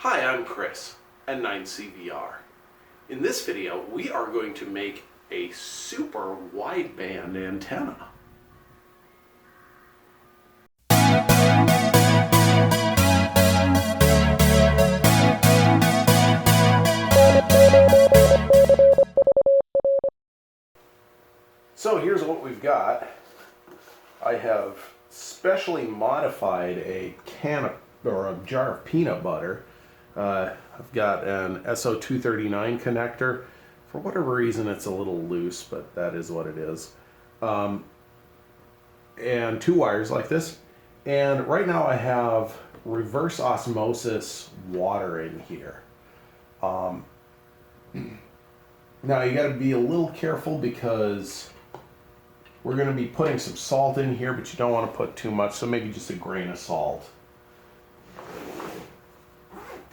Hi, I'm Chris at 9CVR. In this video, we are going to make a super wideband antenna. So here's what we've got. I have specially modified a jar of peanut butter. I've got an SO239 connector. For whatever reason, it's a little loose, but that is what it is. And two wires like this. And right now I have reverse osmosis water in here. Now you got to be a little careful because we're going to be putting some salt in here, but you don't want to put too much, so maybe just a grain of salt.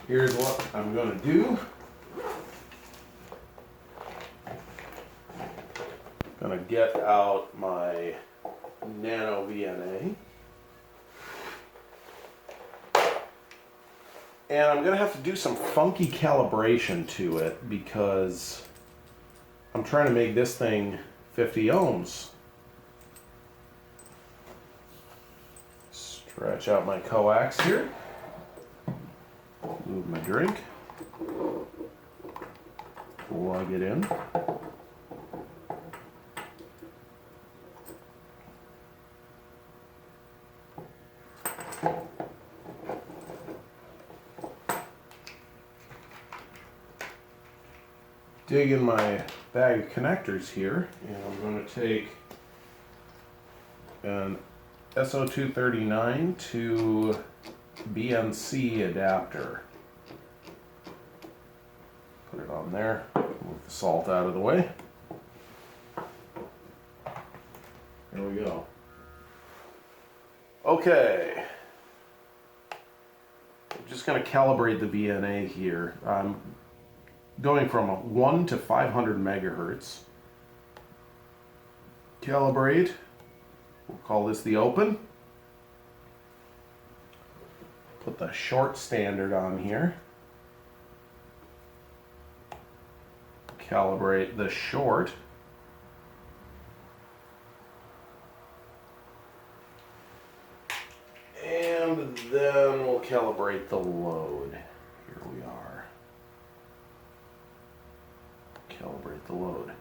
Here's what I'm going to do. I'm going to get out my nano VNA. And I'm going to have to do some funky calibration to it because I'm trying to make this thing 50 ohms. Stretch out my coax here. Move my drink. Plug it in. Dig in my bag of connectors here, and I'm going to take an SO239 to BNC adapter. Put it on there, move the salt out of the way. There we go. Okay. I'm just going to calibrate the VNA here. I'm going from 1 to 500 megahertz. Calibrate. We'll call this the open. Put the short standard on here. Calibrate the short. And then we'll calibrate the load. Here we are. Calibrate the load.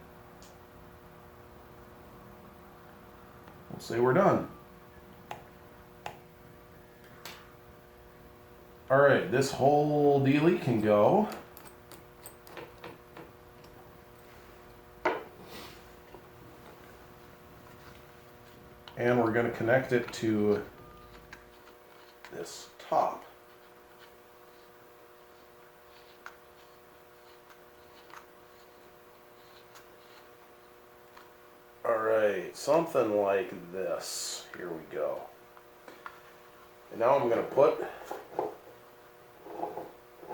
We'll say we're done. Alright, this whole dealie can go. And we're going to connect it to this top. Alright, something like this. Here we go. And now I'm going to put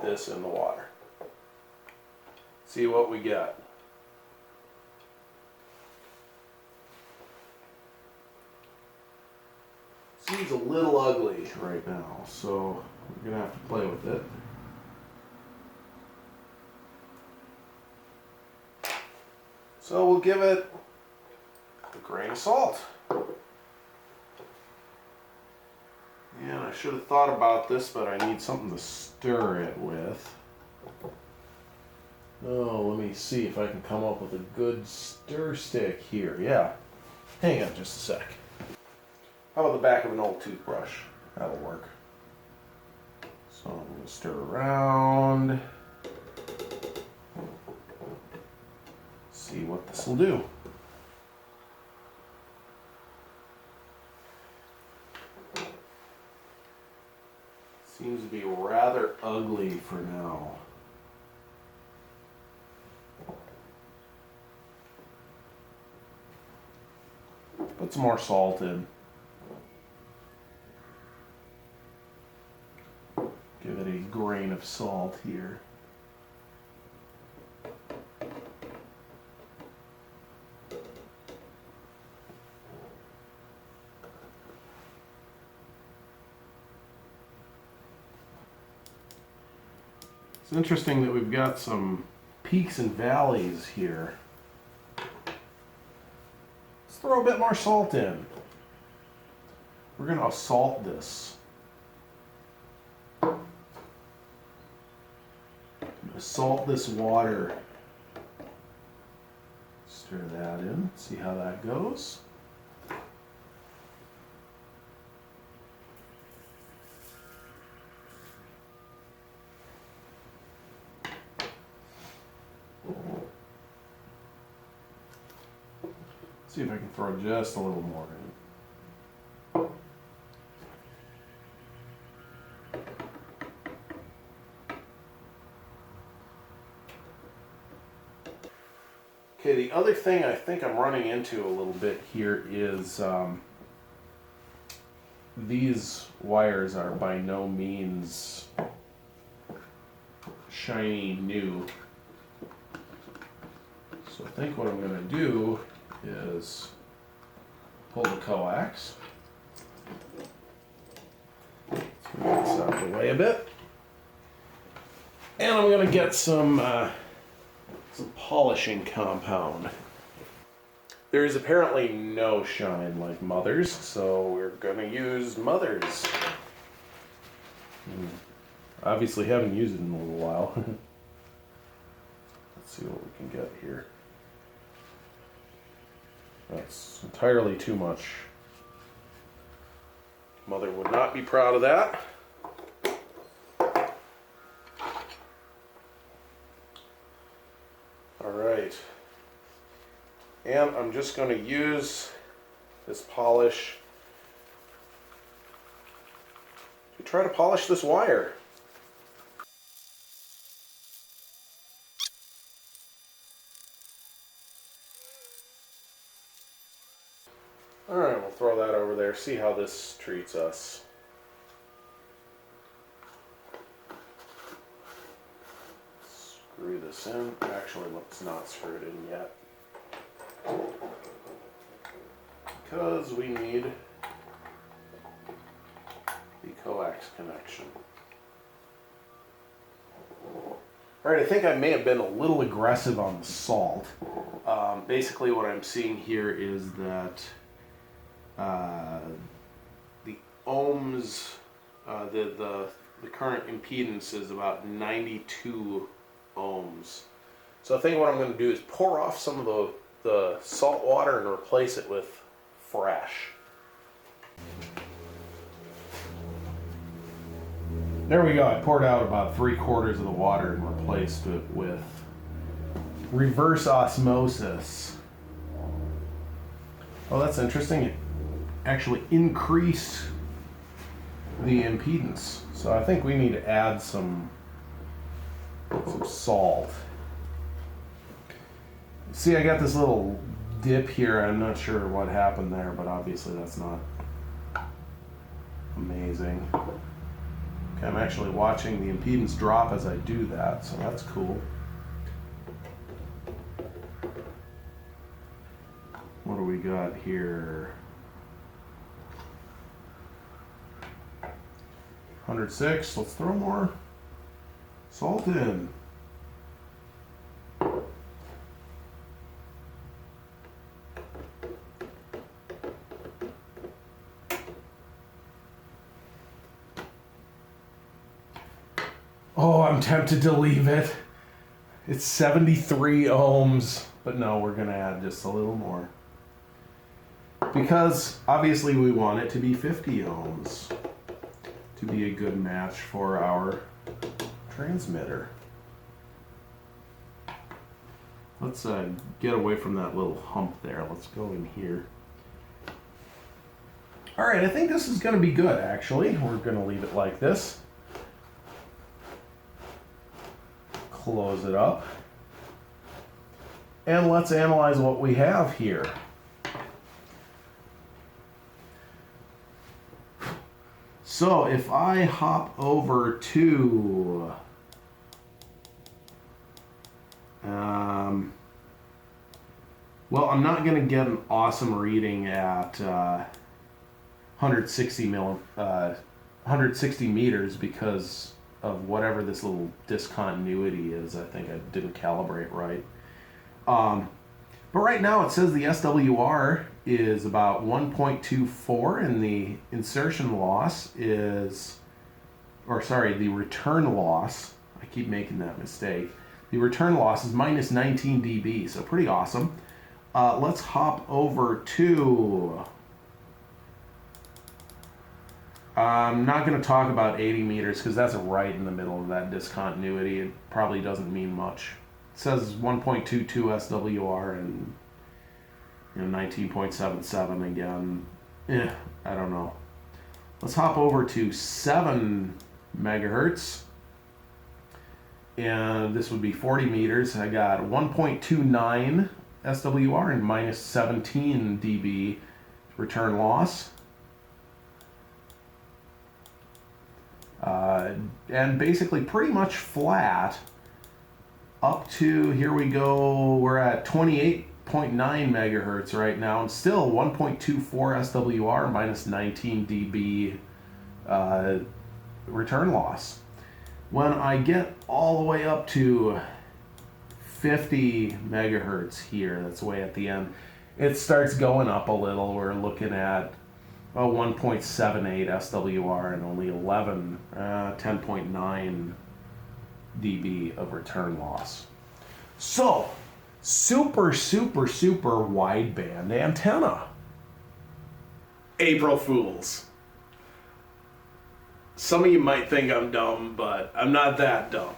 this in the water. See what we get. Seems a little ugly right now, so we're going to have to play with it. So we'll give it a grain of salt. And I should have thought about this, but I need something to stir it with. Oh, let me see if I can come up with a good stir stick here. Yeah. Hang on just a sec. How about the back of an old toothbrush? That'll work. So I'm going to stir around. See what this will do. Seems to be rather ugly for now. Put some more salt in. Give it a grain of salt here. It's interesting that we've got some peaks and valleys here. Let's throw a bit more salt in. We're going to salt this. I'm going to salt this water. Stir that in, see how that goes. See if I can throw just a little more in. Okay, the other thing I think I'm running into a little bit here is these wires are by no means shiny new. So I think what I'm going to do is pull the coax. Let's move this out of the way a bit. And I'm going to get some polishing compound. There is apparently no shine like Mother's, so we're going to use Mother's. Obviously haven't used it in a little while. Let's see what we can get here. That's entirely too much. Mother would not be proud of that. Alright. And I'm just going to use this polish to try to polish this wire. Alright, we'll throw that over there, see how this treats us. Screw this in. Actually, let's not screw it in yet. Because we need the coax connection. Alright, I think I may have been a little aggressive on the salt. Basically what I'm seeing here is that the ohms, the current impedance is about 92 ohms. So I think what I'm going to do is pour off some of the salt water and replace it with fresh. There we go. I poured out about 3/4 of the water and replaced it with reverse osmosis. Oh, that's interesting. It actually increased the impedance. So I think we need to add some salt. See, I got this little dip here. I'm not sure what happened there, but obviously that's not amazing. Okay, I'm actually watching the impedance drop as I do that, so that's cool. What do we got here? 106. Let's throw more salt in. Oh, I'm tempted to leave it. It's 73 ohms, but no, we're going to add just a little more. Because obviously we want it to be 50 ohms to be a good match for our transmitter. Let's get away from that little hump there. Let's go in here. All right, I think this is going to be good, actually. We're going to leave it like this. Close it up. And let's analyze what we have here. So if I hop over to well, I'm not going to get an awesome reading at 160 meters because of whatever this little discontinuity is. I think I didn't calibrate right. But right now it says the SWR is about 1.24 and the insertion loss is, or sorry, the return loss, I keep making that mistake. The return loss is minus 19 dB, so pretty awesome. Let's hop over to, I'm not going to talk about 80 meters because that's right in the middle of that discontinuity. It probably doesn't mean much. It says 1.22 SWR and 19.77 again. I don't know. Let's hop over to 7 megahertz. And this would be 40 meters. I got 1.29 SWR and minus 17 dB return loss. And basically pretty much flat up to, here we go, we're at 28.9 megahertz right now, and still 1.24 SWR minus 19 dB return loss. When I get all the way up to 50 megahertz here, that's way at the end, it starts going up a little. We're looking at 1.78 SWR and only 10.9 dB of return loss. So, super wideband antenna. April Fools. Some of you might think I'm dumb, but I'm not that dumb.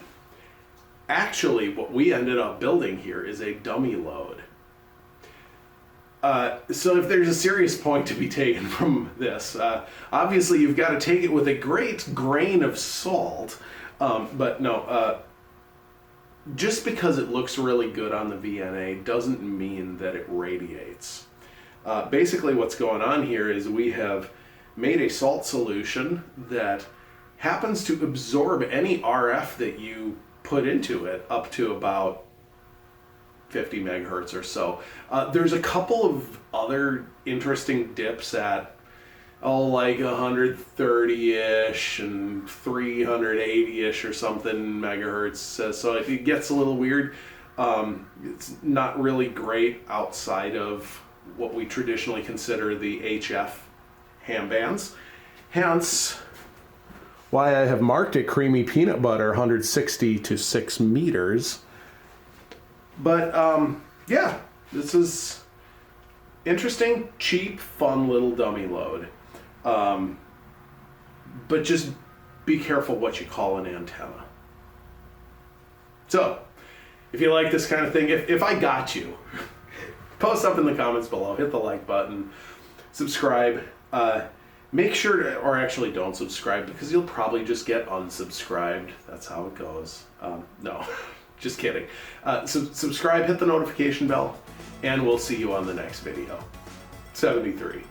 Actually, what we ended up building here is a dummy load. So if there's a serious point to be taken from this, obviously you've got to take it with a great grain of salt. But no, just because it looks really good on the VNA doesn't mean that it radiates. Basically what's going on here is we have made a salt solution that happens to absorb any RF that you put into it up to about 50 megahertz or so. There's a couple of other interesting dips at like 130-ish and 380-ish or something megahertz. So if it gets a little weird, it's not really great outside of what we traditionally consider the HF ham bands. Hence why I have marked it creamy peanut butter, 160 to 6 meters. But yeah, this is interesting, cheap, fun little dummy load. But just be careful what you call an antenna. So, if you like this kind of thing, if I got you, post up in the comments below, hit the like button, subscribe. Make sure to, or actually don't subscribe because you'll probably just get unsubscribed. That's how it goes. No. Just kidding. Subscribe, hit the notification bell, and we'll see you on the next video. 73.